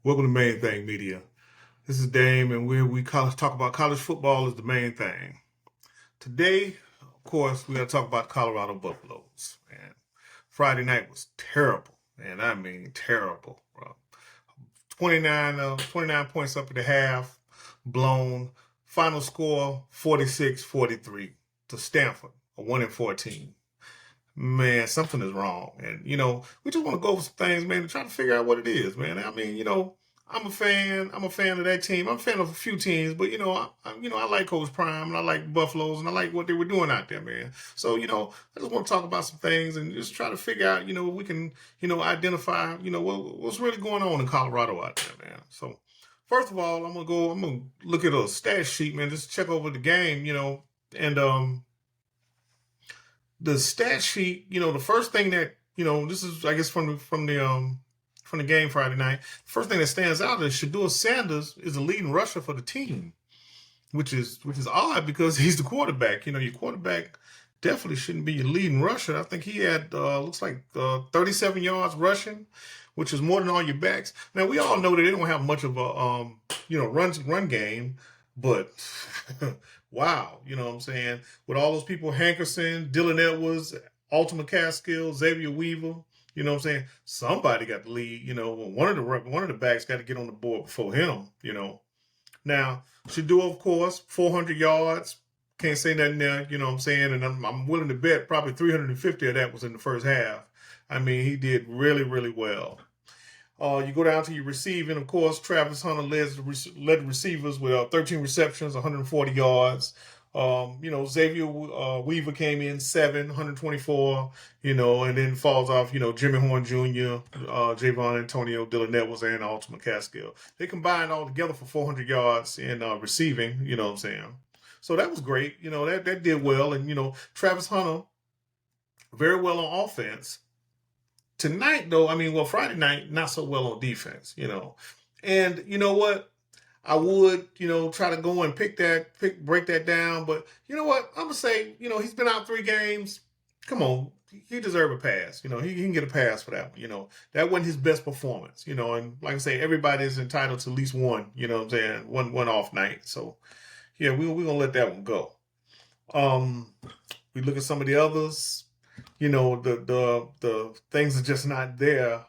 Welcome to Main Thing Media. This is Dame, and talk about college football is the main thing. Today, of course, we're gonna talk about Colorado Buffaloes. And Friday night was terrible, and I mean terrible. 29 points up at the half, blown. Final score 46-43 to Stanford, a 1-14. Man, something is wrong. And, we just want to go over some things, man, to try to figure out what it is, man. I mean, I'm a fan. I'm a fan of that team. I'm a fan of a few teams, but, I like Coach Prime and I like Buffaloes and I like what they were doing out there, man. So, I just want to talk about some things and just try to figure out, we can, identify, what's really going on in Colorado out there, man. So, first of all, I'm going to look at a stat sheet, man, just check over the game, and, the stat sheet, the first thing that, this is, I guess, from the game Friday night. The first thing that stands out is Shedeur Sanders is the leading rusher for the team, which is odd because he's the quarterback. Your quarterback definitely shouldn't be your leading rusher. I think he had looks like 37 yards rushing, which is more than all your backs. Now we all know that they don't have much of a run game, but wow, you know what I'm saying? With all those people, Hankerson, Dylan Edwards, Alton McCaskill, Xavier Weaver, you know what I'm saying? Somebody got the lead, one of the backs got to get on the board before him, Now, Shedeur, of course, 400 yards. Can't say nothing there, you know what I'm saying? And I'm willing to bet probably 350 of that was in the first half. I mean, he did really, really well. You go down to your receiving, of course. Travis Hunter led the receivers with 13 receptions, 140 yards. Xavier Weaver came in 124, and then falls off, Jimmy Horn Jr., Javon Antonio, Dylan Edwards, and Alton McCaskill. They combined all together for 400 yards in receiving, you know what I'm saying? So that was great. That did well. And, Travis Hunter, very well on offense. Tonight, though, Friday night, not so well on defense, And you know what? I would, try to go and break that down. But you know what? I'm going to say, he's been out 3 games. Come on. He deserves a pass. He can get a pass for that one. That wasn't his best performance, and like I say, everybody is entitled to at least one, you know what I'm saying? One off night. So, yeah, we're going to let that one go. We look at some of the others. The things are just not there.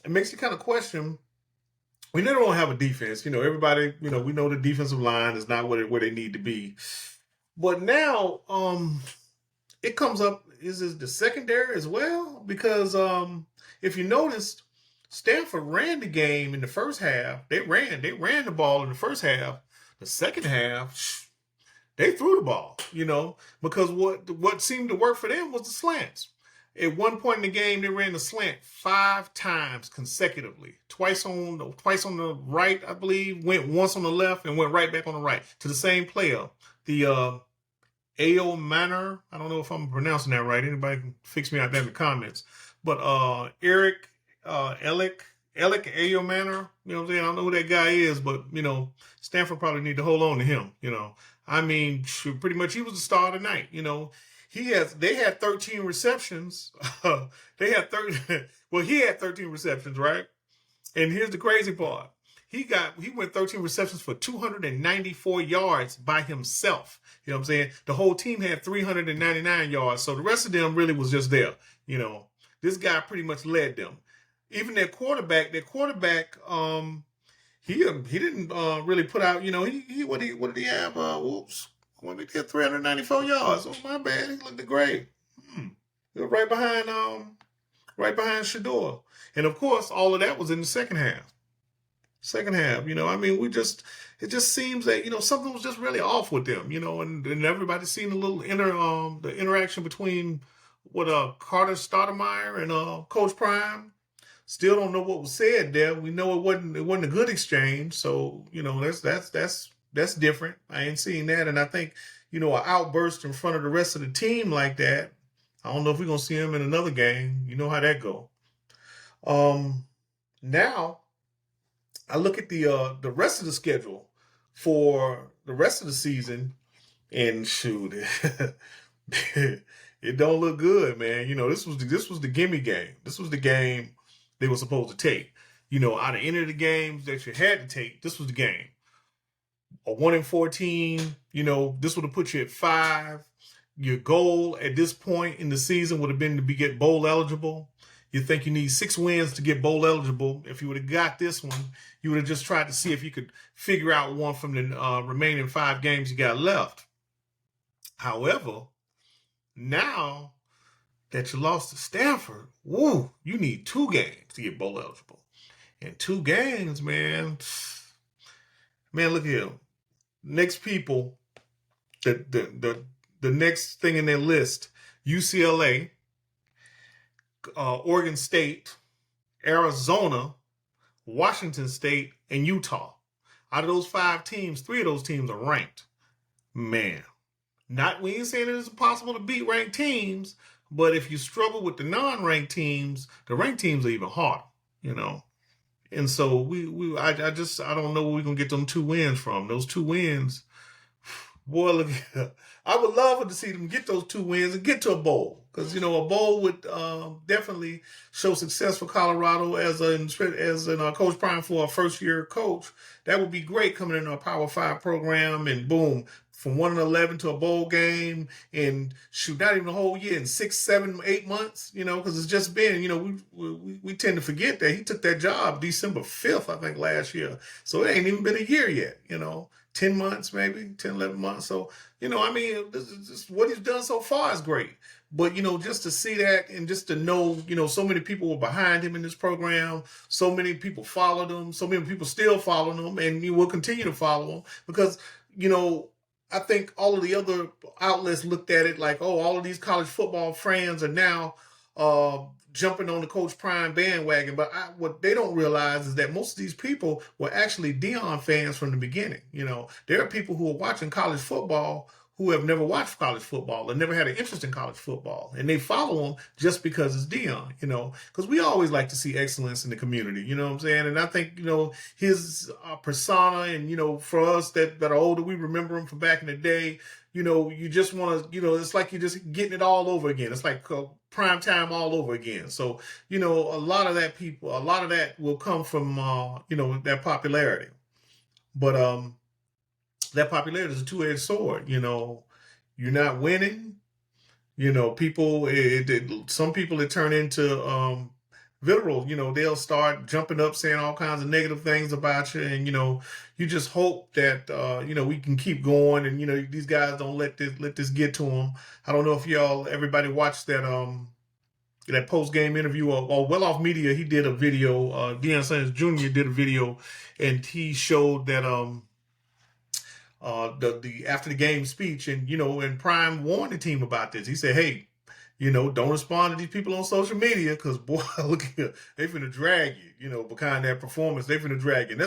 It makes you kind of question. We never don't have a defense. Everybody, we know the defensive line is not where they need to be. But now, it comes up, is it the secondary as well? Because if you noticed, Stanford ran the game in the first half. They ran the ball in the first half. The second half, they threw the ball, because what seemed to work for them was the slants. At one point in the game, they ran the slant 5 times consecutively. Twice on the right, I believe, went once on the left, and went right back on the right to the same player. The Ao Manor, I don't know if I'm pronouncing that right. Anybody can fix me out there in the comments. But Eric Elick Ao Manor, you know what I'm saying? I don't know who that guy is, but, Stanford probably need to hold on to him, pretty much he was the star of the night, They had 13 receptions. He had 13 receptions, right? And here's the crazy part. He went 13 receptions for 294 yards by himself. You know what I'm saying? The whole team had 399 yards. So the rest of them really was just there. This guy pretty much led them. Even their quarterback, he didn't really put out, what did he have? When we get 394 yards. Oh, my bad. He looked great. He was right behind Shedeur. And of course, all of that was in the second half. It just seems that, something was just really off with them, and everybody's seen the interaction between Carter Stoudemire and Coach Prime. Still don't know what was said there. We know it wasn't a good exchange. So, that's different. I ain't seen that. And I think, an outburst in front of the rest of the team like that, I don't know if we're going to see him in another game. You know how that go. Now, I look at the rest of the schedule for the rest of the season, and shoot, it don't look good, man. This was the gimme game. This was the game they were supposed to take. Out of any of the games that you had to take, this was the game. A 1-14, this would have put you at 5. Your goal at this point in the season would have been to get bowl eligible. You think you need 6 wins to get bowl eligible. If you would have got this one, you would have just tried to see if you could figure out one from the remaining 5 games you got left. However, now that you lost to Stanford, you need 2 games to get bowl eligible. And 2 games, man, look here. Next people, the next thing in their list, UCLA, Oregon State, Arizona, Washington State, and Utah. Out of those 5 teams, 3 of those teams are ranked. Man, we ain't saying it is impossible to beat ranked teams, but if you struggle with the non-ranked teams, the ranked teams are even harder, And so I don't know where we're gonna get them 2 wins from. Those 2 wins, boy, look, I would love to see them get those 2 wins and get to a bowl. Because, a bowl would definitely show success for Colorado as a Coach Prime for a first-year coach. That would be great coming into a Power 5 program and boom, from 1-11 to a bowl game and not even a whole year, in 6, 7, 8 months, because it's just been, we tend to forget that he took that job December 5th, I think, last year. So it ain't even been a year yet, 10 months, maybe 10, 11 months. So, what he's done so far is great. But, just to see that and just to know, so many people were behind him in this program. So many people followed him. So many people still follow him, and you will continue to follow him because, I think all of the other outlets looked at it like, all of these college football fans are now jumping on the Coach Prime bandwagon. But what they don't realize is that most of these people were actually Deion fans from the beginning. There are people who are watching college football who have never watched college football and never had an interest in college football. And they follow him just because it's Deion, because we always like to see excellence in the community, you know what I'm saying? And I think, his persona and, for us that are older, we remember him from back in the day, you just want to, it's like you're just getting it all over again. It's like prime time all over again. So, a lot of that will come from, that popularity. But, that popularity is a 2-edged sword. You're not winning. People. Some people it turn into vitriol. They'll start jumping up, saying all kinds of negative things about you, and you just hope that we can keep going, and these guys don't let this get to them. I don't know if everybody watched that post-game interview or Well Off Media. He did a video. Deion Sanders Jr. did a video, and he showed that the after the game speech, and Prime warned the team about this. He said, hey, don't respond to these people on social media because, boy, look here, they finna drag you, behind that performance. They finna drag you.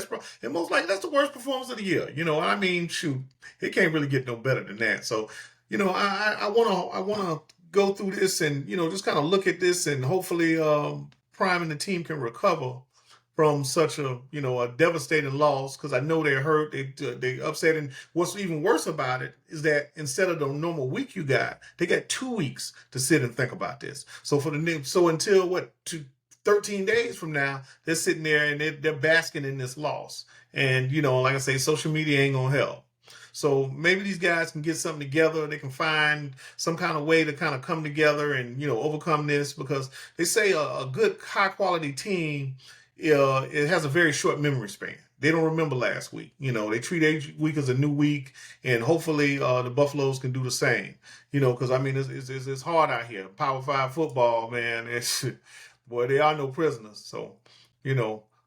And most likely that's the worst performance of the year. Shoot, it can't really get no better than that. So, I wanna go through this and, just kind of look at this, and hopefully Prime and the team can recover from such a devastating loss, because I know they're hurt, they upset, and what's even worse about it is that instead of the normal week you got, they got 2 weeks to sit and think about this. So until 13 days from now, they're sitting there and they're basking in this loss, and like I say, social media ain't gonna help. So maybe these guys can get something together. They can find some kind of way to kind of come together and overcome this, because they say a good high quality team, it has a very short memory span. They don't remember last week. They treat each week as a new week, and hopefully the Buffaloes can do the same. Because it's hard out here. Power 5 football, man. Boy, they are no prisoners. So,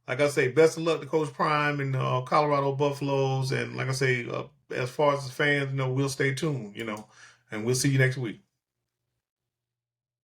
like I say, best of luck to Coach Prime and Colorado Buffaloes. And like I say, as far as the fans, we'll stay tuned. And we'll see you next week.